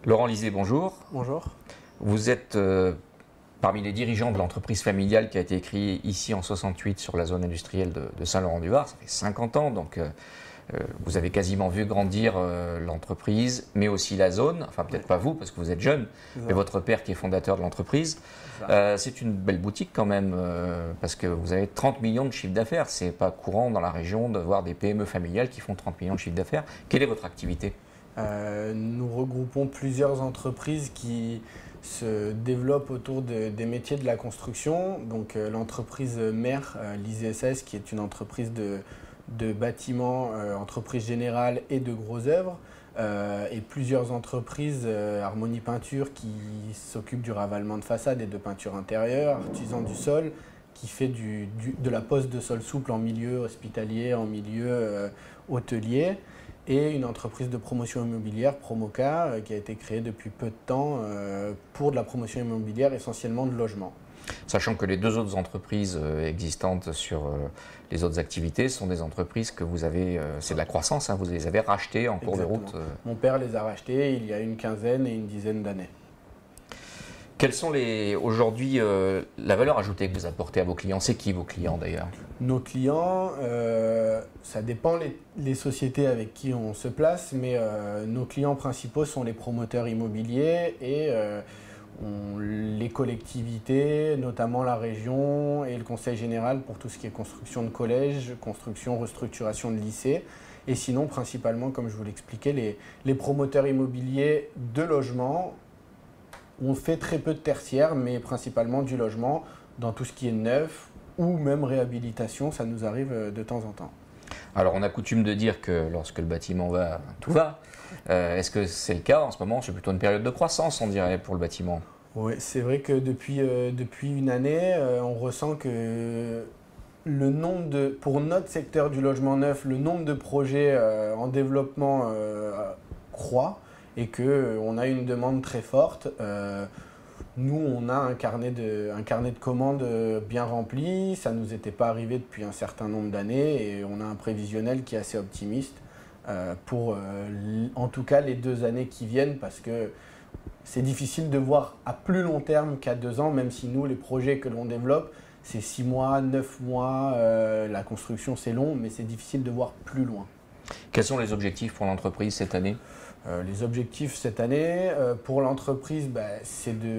Laurent Lisée, bonjour. Bonjour. Vous êtes parmi les dirigeants de l'entreprise familiale qui a été créée ici en 68 sur la zone industrielle de Saint-Laurent-du-Var. Ça fait 50 ans, donc vous avez quasiment vu grandir l'entreprise, mais aussi la zone. Enfin, peut-être pas vous, parce que vous êtes jeune, mais votre père qui est fondateur de l'entreprise. C'est une belle boutique quand même, parce que vous avez 30 millions de chiffre d'affaires. C'est pas courant dans la région de voir des PME familiales qui font 30 millions de chiffre d'affaires. Quelle est votre activité ? Nous regroupons plusieurs entreprises qui se développent autour des métiers de la construction. Donc l'entreprise mère, Lisée SS, qui est une entreprise de bâtiments, entreprise générale et de gros œuvres. Et plusieurs entreprises, Harmonie Peinture qui s'occupe du ravalement de façade et de peinture intérieure, Artisan du sol qui fait de la pose de sol souple en milieu hospitalier, en milieu hôtelier. Et une entreprise de promotion immobilière, Promoca, qui a été créée depuis peu de temps pour de la promotion immobilière, essentiellement de logement. Sachant que les deux autres entreprises existantes sur les autres activités sont des entreprises que vous avez, c'est de la croissance, hein, vous les avez rachetées en cours de route. Mon père les a rachetées il y a une quinzaine et une dizaine d'années. Quelles sont aujourd'hui la valeur ajoutée que vous apportez à vos clients? C'est qui vos clients d'ailleurs? Nos clients, ça dépend les sociétés avec qui on se place, mais nos clients principaux sont les promoteurs immobiliers et les collectivités, notamment la région et le conseil général pour tout ce qui est construction de collèges, construction, restructuration de lycées. Et sinon, principalement, comme je vous l'expliquais, les promoteurs immobiliers de logement. On fait très peu de tertiaire, mais principalement du logement dans tout ce qui est neuf ou même réhabilitation, ça nous arrive de temps en temps. Alors on a coutume de dire que lorsque le bâtiment va, tout va. Est-ce que c'est le cas en ce moment? C'est plutôt une période de croissance, on dirait, pour le bâtiment. Oui, c'est vrai que depuis une année, on ressent que pour notre secteur du logement neuf, le nombre de projets en développement croît. Et qu'on a une demande très forte. Nous, on a un carnet de commandes bien rempli. Ça ne nous était pas arrivé depuis un certain nombre d'années et on a un prévisionnel qui est assez optimiste pour en tout cas les 2 années qui viennent parce que c'est difficile de voir à plus long terme qu'à 2 ans, même si nous, les projets que l'on développe, c'est 6 mois, 9 mois, la construction c'est long, mais c'est difficile de voir plus loin. Quels sont les objectifs pour l'entreprise cette année? Les objectifs cette année, pour l'entreprise,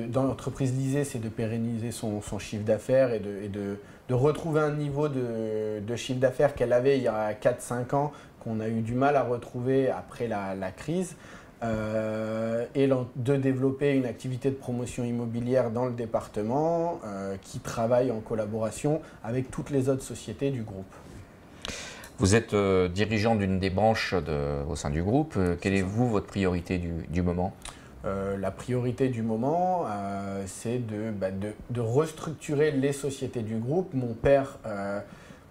dans l'entreprise Lisée, c'est de pérenniser son chiffre d'affaires et de retrouver un niveau de chiffre d'affaires qu'elle avait il y a 4-5 ans, qu'on a eu du mal à retrouver après la crise, et de développer une activité de promotion immobilière dans le département qui travaille en collaboration avec toutes les autres sociétés du groupe. Vous êtes dirigeant d'une des branches au sein du groupe. Quelle est votre priorité du moment? La priorité du moment, c'est de restructurer les sociétés du groupe. Mon père,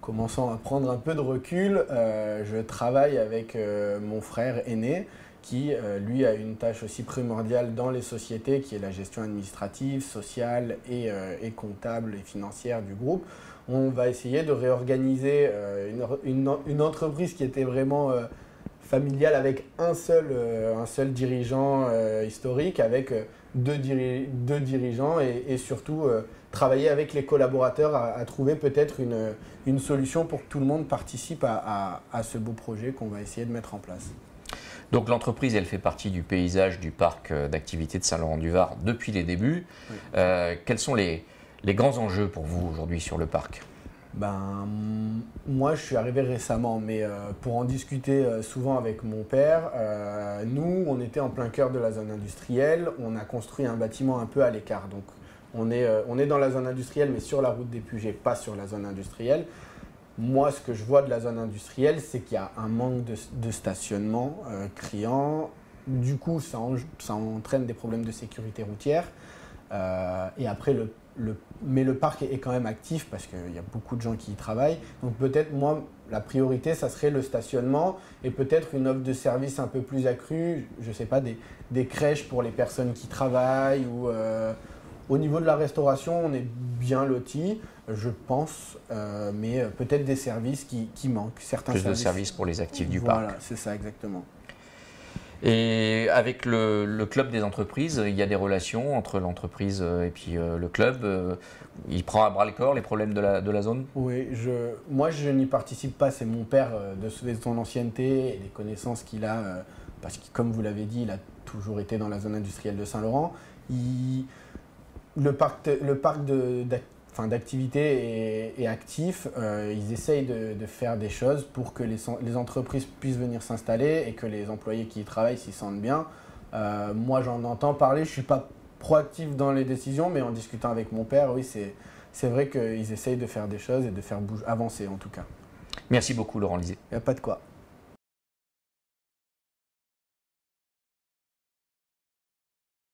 commençant à prendre un peu de recul, je travaille avec mon frère aîné qui, lui, a une tâche aussi primordiale dans les sociétés, qui est la gestion administrative, sociale et comptable et financière du groupe. On va essayer de réorganiser une entreprise qui était vraiment familiale avec un seul dirigeant historique, avec deux dirigeants et surtout travailler avec les collaborateurs à trouver peut-être une solution pour que tout le monde participe à ce beau projet qu'on va essayer de mettre en place. Donc l'entreprise, elle fait partie du paysage du parc d'activités de Saint-Laurent-du-Var depuis les débuts. Oui. Quels sont les grands enjeux pour vous aujourd'hui sur le parc? Moi, je suis arrivé récemment, mais pour en discuter souvent avec mon père, nous, on était en plein cœur de la zone industrielle. On a construit un bâtiment un peu à l'écart. Donc, on est dans la zone industrielle, mais sur la route des Puget, pas sur la zone industrielle. Moi, ce que je vois de la zone industrielle, c'est qu'il y a un manque de stationnement criant. Du coup, ça entraîne des problèmes de sécurité routière. Et après, mais le parc est quand même actif parce qu'il y a beaucoup de gens qui y travaillent. Donc peut-être, moi, la priorité, ça serait le stationnement et peut-être une offre de service un peu plus accrue. Je ne sais pas, des crèches pour les personnes qui travaillent ou... Au niveau de la restauration, on est bien lotis, je pense, mais peut-être des services qui manquent. Plus de services pour les actifs du parc. Voilà, c'est ça exactement. Et avec le club des entreprises, il y a des relations entre l'entreprise et puis le club. Il prend à bras le corps les problèmes de la zone? Oui, moi je n'y participe pas, c'est mon père de son ancienneté et des connaissances qu'il a, parce que comme vous l'avez dit, il a toujours été dans la zone industrielle de Saint-Laurent. Le parc d'activités est actif, ils essayent de faire des choses pour que les entreprises puissent venir s'installer et que les employés qui y travaillent s'y sentent bien. Moi j'en entends parler, je ne suis pas proactif dans les décisions, mais en discutant avec mon père, oui, c'est vrai qu'ils essayent de faire des choses et de faire avancer en tout cas. Merci beaucoup Laurent Lisée. Il n'y a pas de quoi.